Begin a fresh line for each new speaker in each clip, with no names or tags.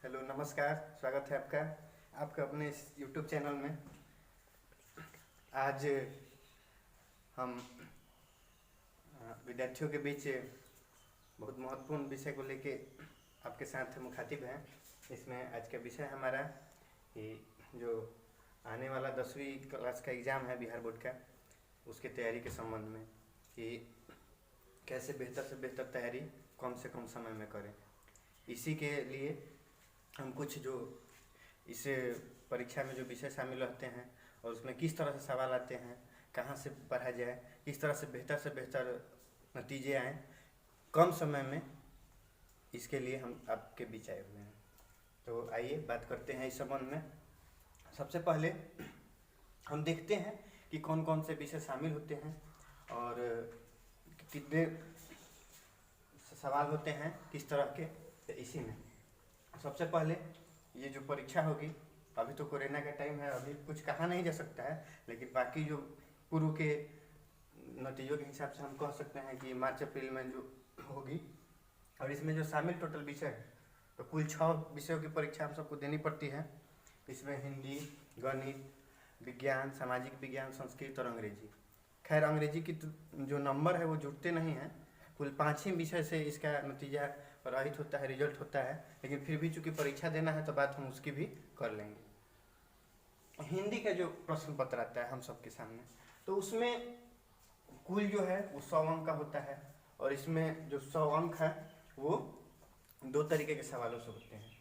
Hello, नमस्कार। स्वागत है आपका आपका अपने इस यूट्यूब चैनल में। आज हम विद्यार्थियों के बीच बहुत महत्वपूर्ण विषय को लेके आपके साथ मुखातिब हैं। इसमें आज का विषय हमारा कि जो आने वाला 10वीं क्लास का एग्ज़ाम है बिहार बोर्ड का, उसके तैयारी के संबंध में कि कैसे बेहतर से बेहतर तैयारी कम से कम समय में करें। इसी के लिए हम कुछ जो इस परीक्षा में जो विषय शामिल रहते हैं और उसमें किस तरह से सवाल आते हैं, कहाँ से पढ़ा जाए, किस तरह से बेहतर नतीजे आएँ कम समय में, इसके लिए हम आपके बीच आए हुए हैं। तो आइए बात करते हैं इस संबंध में। सबसे पहले हम देखते हैं कि कौन कौन से विषय शामिल होते हैं और कितने सवाल होते हैं किस तरह के। इसी में सबसे पहले ये जो परीक्षा होगी, अभी तो कोरोना का टाइम है, अभी कुछ कहा नहीं जा सकता है, लेकिन बाकी जो पूर्व के नतीजों के हिसाब से हम कह सकते हैं कि मार्च अप्रैल में जो होगी। और इसमें जो शामिल टोटल विषय है, तो कुल 6 विषयों की परीक्षा हम सबको देनी पड़ती है। इसमें हिंदी, गणित, विज्ञान, सामाजिक विज्ञान, संस्कृत और अंग्रेजी। खैर अंग्रेजी की जो नंबर है वो जुड़ते नहीं हैं, कुल 5 ही विषय से इसका नतीजा प्रभावित होता है, रिजल्ट होता है। लेकिन फिर भी चूँकि परीक्षा देना है तो बात हम उसकी भी कर लेंगे। हिंदी का जो प्रश्न पत्र आता है हम सबके सामने, तो उसमें कुल जो है वो 100 अंक का होता है। और इसमें जो 100 अंक है वो 2 तरीके के सवालों से होते हैं।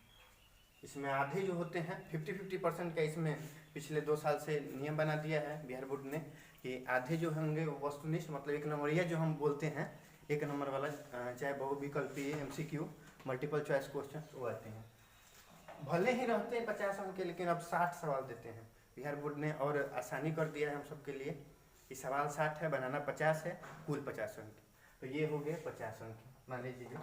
इसमें आधे जो होते हैं 50-50% का, इसमें पिछले 2 साल से नियम बना दिया है बिहार बोर्ड ने कि आधे जो होंगे वो वस्तुनिष्ठ, मतलब 1 नंबरिया जो हम बोलते हैं, 1 नंबर वाला, चाहे बहुविकल्पीय, MCQ, मल्टीपल चॉइस क्वेश्चन, वो आते हैं। भले ही रहते हैं 50 अंक के, लेकिन अब 60 सवाल देते हैं बिहार बोर्ड ने, और आसानी कर दिया है हम सब के लिए कि सवाल 60 है, बनाना 50 है, कुल 50 अंक। तो ये हो गए 50 अंक मान लीजिए।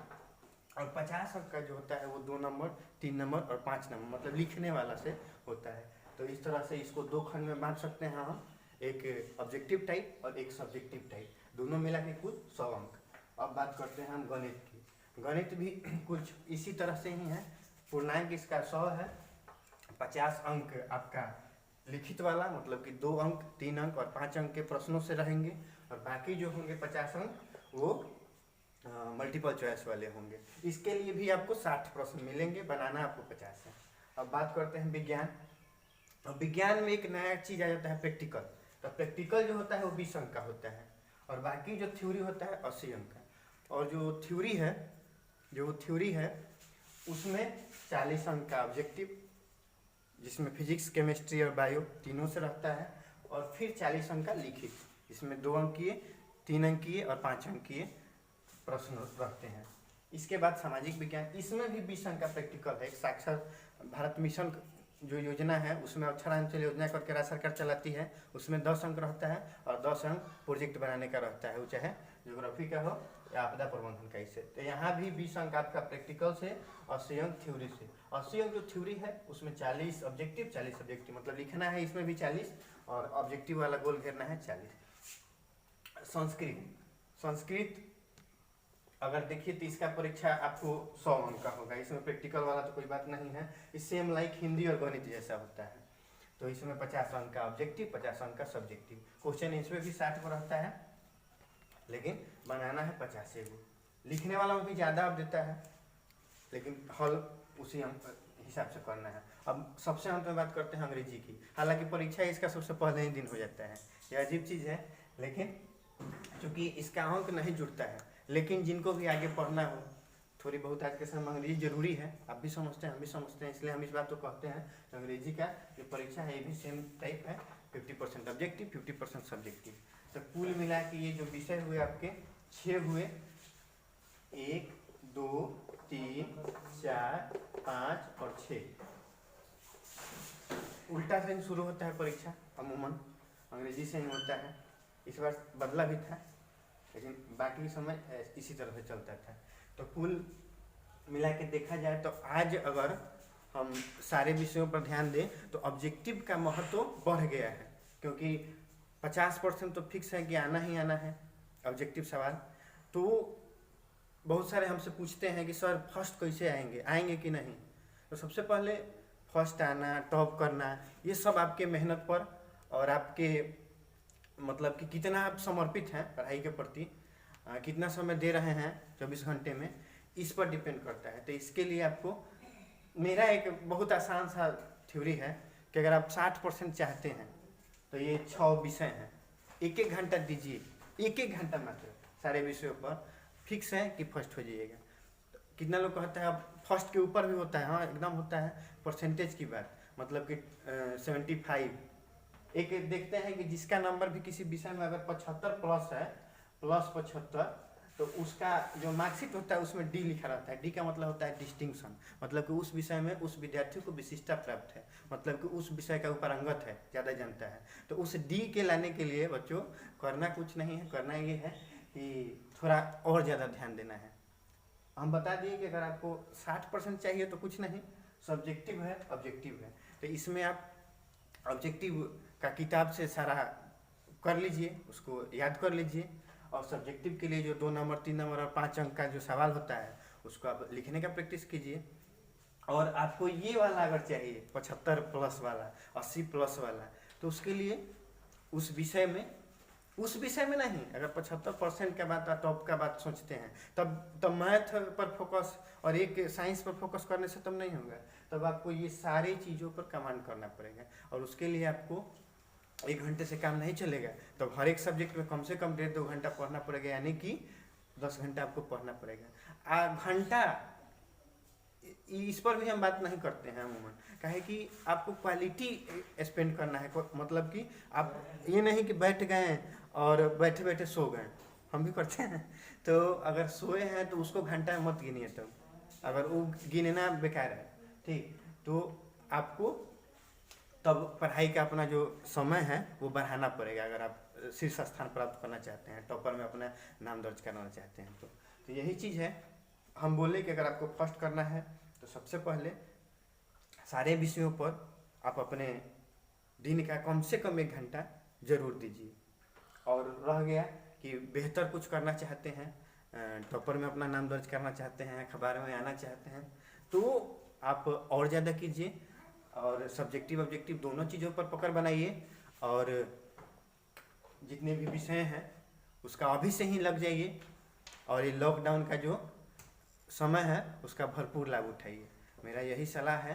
और 50 अंक का जो होता है वो 2 नंबर, 3 नंबर और 5 नंबर, मतलब लिखने वाला से होता है। तो इस तरह से इसको 2 खंड में बांट सकते हैं हम, एक ऑब्जेक्टिव टाइप और एक सब्जेक्टिव टाइप, दोनों मिला के कुल 100 अंक। अब बात करते हैं हम गणित की। गणित भी कुछ इसी तरह से ही है। पूर्णांक इसका 100 है, 50 अंक आपका लिखित वाला, मतलब कि 2 अंक, 3 अंक और 5 अंक के प्रश्नों से रहेंगे। और बाकी जो होंगे 50 अंक वो मल्टीपल चॉइस वाले होंगे। इसके लिए भी आपको 60 प्रश्न मिलेंगे, बनाना आपको 50 है। अब बात करते हैं विज्ञान। और विज्ञान में एक नया चीज़ आ जाता है, प्रैक्टिकल। तो प्रैक्टिकल जो होता है वो 20 अंक का होता है, और बाकी जो थ्योरी होता है 80 अंक का। और जो थ्योरी है उसमें 40 अंक का ऑब्जेक्टिव, जिसमें फिजिक्स, केमिस्ट्री और बायो तीनों से रहता है, और फिर 40 अंक का लिखित, जिसमें 2 अंकीय, 3 अंकीय और 5 अंकीय प्रश्न रहते हैं। इसके बाद सामाजिक विज्ञान, इसमें भी 20 अंक का प्रैक्टिकल है। साक्षर भारत मिशन जो योजना है उसमें अक्षरांचल योजना करके राज्य सरकार चलाती है, उसमें 10 अंक रहता है और 10 अंक प्रोजेक्ट बनाने का रहता है, वो चाहे ज्योग्राफी का हो या आपदा प्रबंधन का। इससे तो यहाँ भी 20 अंक आपका प्रैक्टिकल से, 80 अंक थ्योरी से। 80 अंक जो थ्योरी है उसमें 40 ऑब्जेक्टिव, 40 सब्जेक्टिव, मतलब लिखना है इसमें भी 40 और ऑब्जेक्टिव वाला गोल घेरना है 40। संस्कृत अगर देखिए तो इसका परीक्षा आपको 100 अंक का होगा। इसमें प्रैक्टिकल वाला तो कोई बात नहीं है, इस सेम लाइक हिंदी और गणित जैसा होता है। तो इसमें 50 अंक का ऑब्जेक्टिव, 50 अंक का सब्जेक्टिव। क्वेश्चन इसमें भी 60 को रहता है, लेकिन बनाना है 50 गो। लिखने वाला में भी ज़्यादा अब देता है, लेकिन हल उसी हिसाब से करना है। अब सबसे अंत में बात करते हैं अंग्रेजी की। हालांकि परीक्षा इसका सबसे पहले ही दिन हो जाता है, यह अजीब चीज़ है, लेकिन चूँकि इसका अंक नहीं जुड़ता है, लेकिन जिनको भी आगे पढ़ना हो, थोड़ी बहुत आज के समय में अंग्रेजी जरूरी है, आप भी समझते हैं, हम भी समझते हैं, इसलिए हम इस बात को कहते हैं। अंग्रेजी का जो परीक्षा है ये भी सेम टाइप है, 50% ऑब्जेक्टिव, 50% सब्जेक्टिव। तो कुल मिला के ये जो विषय हुए आपके 6 हुए, 1, 2, 3, 4, 5 और 6। उल्टा से शुरू होता है परीक्षा, अमूमन अंग्रेजी से ही होता है। इस बार बदला भी था, लेकिन बाकी समय इसी तरह से चलता था। तो कुल मिला के देखा जाए तो आज अगर हम सारे विषयों पर ध्यान दें तो ऑब्जेक्टिव का महत्व बढ़ गया है, क्योंकि 50% तो फिक्स है कि आना ही आना है ऑब्जेक्टिव सवाल। तो बहुत सारे हमसे पूछते हैं कि सर फर्स्ट कैसे आएंगे कि नहीं। तो तो सबसे पहले फर्स्ट आना, टॉप करना, ये सब आपके मेहनत पर और आपके मतलब कि कितना आप समर्पित हैं पढ़ाई के प्रति, कितना समय दे रहे हैं 24 घंटे में, इस पर डिपेंड करता है। तो इसके लिए आपको मेरा एक बहुत आसान सा थ्योरी है कि अगर आप 60% चाहते हैं तो ये 6 विषय हैं, 1-1 घंटा दीजिए, 1-1 घंटा मात्र सारे विषयों पर, फिक्स है कि फर्स्ट हो जाइएगा। तो कितना लोग कहता है अब फर्स्ट के ऊपर भी होता है, हाँ एकदम होता है, परसेंटेज की बात, मतलब कि 75। एक देखते हैं कि जिसका नंबर भी किसी विषय में अगर 75 प्लस है, प्लस 75, तो उसका जो मार्कशीट होता है उसमें डी लिखा रहता है। डी का मतलब होता है डिस्टिंक्शन, मतलब कि उस विषय में उस विद्यार्थी को विशिष्टता प्राप्त है, मतलब कि उस विषय का पारंगत है, ज़्यादा जानता है। तो उस डी के लाने के लिए बच्चों करना कुछ नहीं है, करना ये है कि थोड़ा और ज़्यादा ध्यान देना है। हम बता दिए कि अगर आपको 60% चाहिए तो कुछ नहीं, सब्जेक्टिव है, ऑब्जेक्टिव है। तो इसमें आप ऑब्जेक्टिव का किताब से सारा कर लीजिए, उसको याद कर लीजिए, और सब्जेक्टिव के लिए जो 2 नंबर 3 नंबर और 5 अंक का जो सवाल होता है उसको आप लिखने का प्रैक्टिस कीजिए। और आपको ये वाला अगर चाहिए 75 प्लस वाला, 80 प्लस वाला, तो उसके लिए उस विषय में नहीं, अगर 75% का बात, टॉप का बात सोचते हैं, तब मैथ पर फोकस और एक साइंस पर फोकस करने से तब नहीं होगा। तब आपको ये सारी चीज़ों पर कमांड करना पड़ेगा, और उसके लिए आपको 1 घंटे से काम नहीं चलेगा। तो हर एक सब्जेक्ट में कम से कम 1.5-2 घंटा पढ़ना पड़ेगा, यानी कि 10 घंटा आपको पढ़ना पड़ेगा। घंटा इस पर भी हम बात नहीं करते हैं अमूमन, काहे कि आपको क्वालिटी स्पेंड करना है, मतलब कि आप ये नहीं कि बैठ गए और बैठे बैठे सो गए, हम भी करते हैं। तो अगर सोए हैं तो उसको घंटा मत गिनिए, तब अगर वो गिनना बेकार है, ठीक। तो आपको तब पढ़ाई का अपना जो समय है वो बढ़ाना पड़ेगा, अगर आप शीर्ष स्थान प्राप्त करना चाहते हैं, टॉपर में अपना नाम दर्ज करना चाहते हैं। तो यही चीज़ है, हम बोले कि अगर आपको फर्स्ट करना है तो सबसे पहले सारे विषयों पर आप अपने दिन का कम से कम 1 घंटा जरूर दीजिए। और रह गया कि बेहतर कुछ करना चाहते हैं, टॉपर में अपना नाम दर्ज करना चाहते हैं, अखबार में आना चाहते हैं, तो आप और ज़्यादा कीजिए, और सब्जेक्टिव ऑब्जेक्टिव दोनों चीज़ों पर पकड़ बनाइए, और जितने भी विषय हैं उसका अभी से ही लग जाइए, और ये लॉकडाउन का जो समय है उसका भरपूर लाभ उठाइए। मेरा यही सलाह है,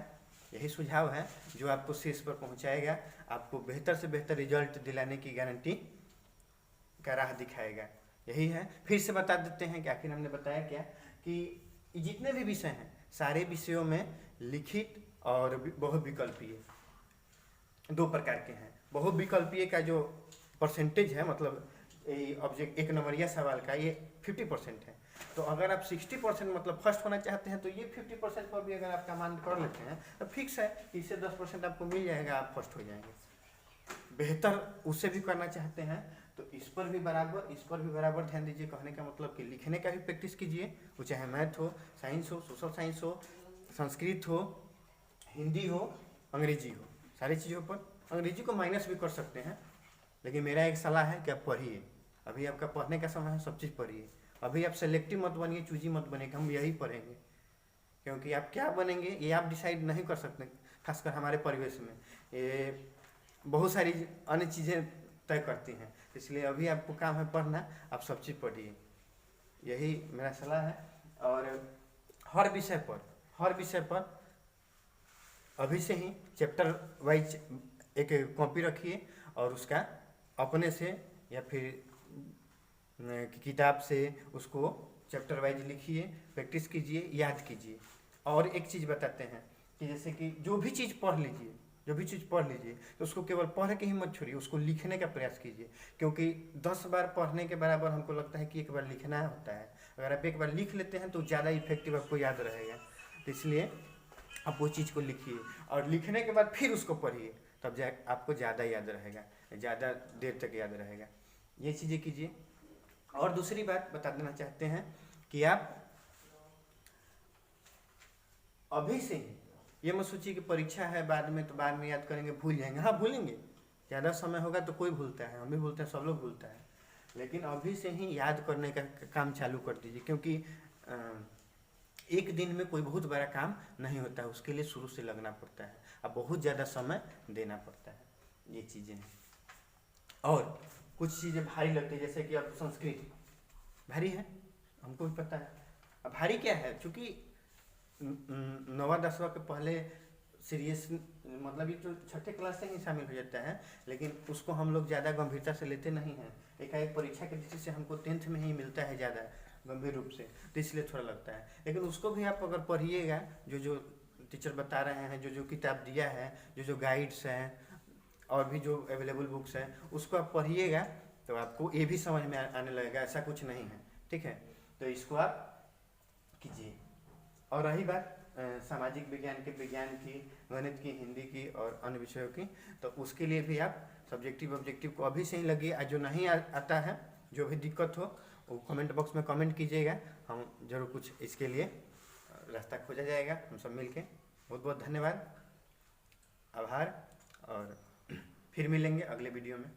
यही सुझाव है जो आपको शीर्ष पर पहुंचाएगा, आपको बेहतर से बेहतर रिजल्ट दिलाने की गारंटी का राह दिखाएगा। यही है, फिर से बता देते हैं कि आखिर हमने बताया क्या, कि जितने भी विषय हैं सारे विषयों में लिखित और बहुविकल्पीय 2 प्रकार के हैं। बहुविकल्पीय का जो परसेंटेज है, मतलब ऑब्जेक्ट 1 नंबरिया सवाल का, ये 50% है। तो अगर आप 60% मतलब फर्स्ट होना चाहते हैं तो ये 50% पर भी अगर आप कमांड कर लेते हैं तो फिक्स है, इससे 10% आपको मिल जाएगा, आप फर्स्ट हो जाएंगे। बेहतर उससे भी करना चाहते हैं तो इस पर भी बराबर ध्यान दीजिए। कहने का मतलब कि लिखने का भी प्रैक्टिस कीजिए, वो चाहे मैथ हो, साइंस हो, सोशल साइंस हो, संस्कृत हो, हिंदी हो, अंग्रेजी हो, सारी चीज़ों पर। अंग्रेजी को माइनस भी कर सकते हैं, लेकिन मेरा एक सलाह है कि आप पढ़िए, अभी आपका पढ़ने का समय है, सब चीज़ पढ़िए। अभी आप सेलेक्टिव मत बनिए, चूजी मत बनिए, हम यही पढ़ेंगे, क्योंकि आप क्या बनेंगे ये आप डिसाइड नहीं कर सकते। खासकर हमारे परिवेश में ये बहुत सारी अन्य चीज़ें तय करती हैं, इसलिए अभी आपको काम है पढ़ना, आप सब चीज़ पढ़िए, यही मेरा सलाह है। और हर विषय पर अभी से ही चैप्टर वाइज एक कॉपी रखिए, और उसका अपने से या फिर किताब से उसको चैप्टर वाइज लिखिए, प्रैक्टिस कीजिए, याद कीजिए। और एक चीज़ बताते हैं कि जैसे कि जो भी चीज़ पढ़ लीजिए तो उसको केवल पढ़ के ही मत छोड़िए, उसको लिखने का प्रयास कीजिए, क्योंकि 10 बार पढ़ने के बराबर हमको लगता है कि 1 बार लिखना होता है। अगर आप 1 बार लिख लेते हैं तो ज़्यादा इफेक्टिव आपको याद रहेगा, तो इसलिए आप वो चीज़ को लिखिए, और लिखने के बाद फिर उसको पढ़िए, तब आपको ज़्यादा याद रहेगा, ज़्यादा देर तक याद रहेगा। ये चीज़ें कीजिए। और दूसरी बात बता देना चाहते हैं कि आप अभी से ही ये मत सोचिए कि परीक्षा है बाद में याद करेंगे, भूल जाएंगे। हाँ भूलेंगे, ज़्यादा समय होगा तो कोई भूलता है, हम भी भूलते हैं, सब लोग भूलता है, लेकिन अभी से ही याद करने का काम चालू कर दीजिए, क्योंकि एक दिन में कोई बहुत बड़ा काम नहीं होता है, उसके लिए शुरू से लगना पड़ता है, अब बहुत ज़्यादा समय देना पड़ता है, ये चीज़ें हैं। और कुछ चीज़ें भारी लगती है, जैसे कि अब संस्कृत भारी है, हमको भी पता है। अब भारी क्या है, चूँकि 9वां 10वां के पहले सीरियस, मतलब ये तो छठे क्लास से ही शामिल हो जाता है, लेकिन उसको हम लोग ज़्यादा गंभीरता से लेते नहीं हैं। एकाएक परीक्षा के दृष्टि से हमको 10th में ही मिलता है ज़्यादा गंभीर रूप से, तो इसलिए थोड़ा लगता है। लेकिन उसको भी आप अगर पढ़िएगा, जो जो टीचर बता रहे हैं, जो जो किताब दिया है, जो जो गाइड्स हैं और भी जो अवेलेबल बुक्स हैं, उसको आप पढ़िएगा तो आपको ये भी समझ में आने लगेगा, ऐसा कुछ नहीं है, ठीक है। तो इसको आप कीजिए। और रही बात सामाजिक विज्ञान के, विज्ञान की, गणित की, हिंदी की और अन्य विषयों की, तो उसके लिए भी आप सब्जेक्टिव ऑब्जेक्टिव को अभी से ही लगिए। जो नहीं आता है, जो भी दिक्कत हो, वो कमेंट बॉक्स में कमेंट कीजिएगा, हम जरूर कुछ इसके लिए रास्ता खोजा जाएगा, हम सब मिलके। बहुत बहुत धन्यवाद, आभार, और फिर मिलेंगे अगले वीडियो में।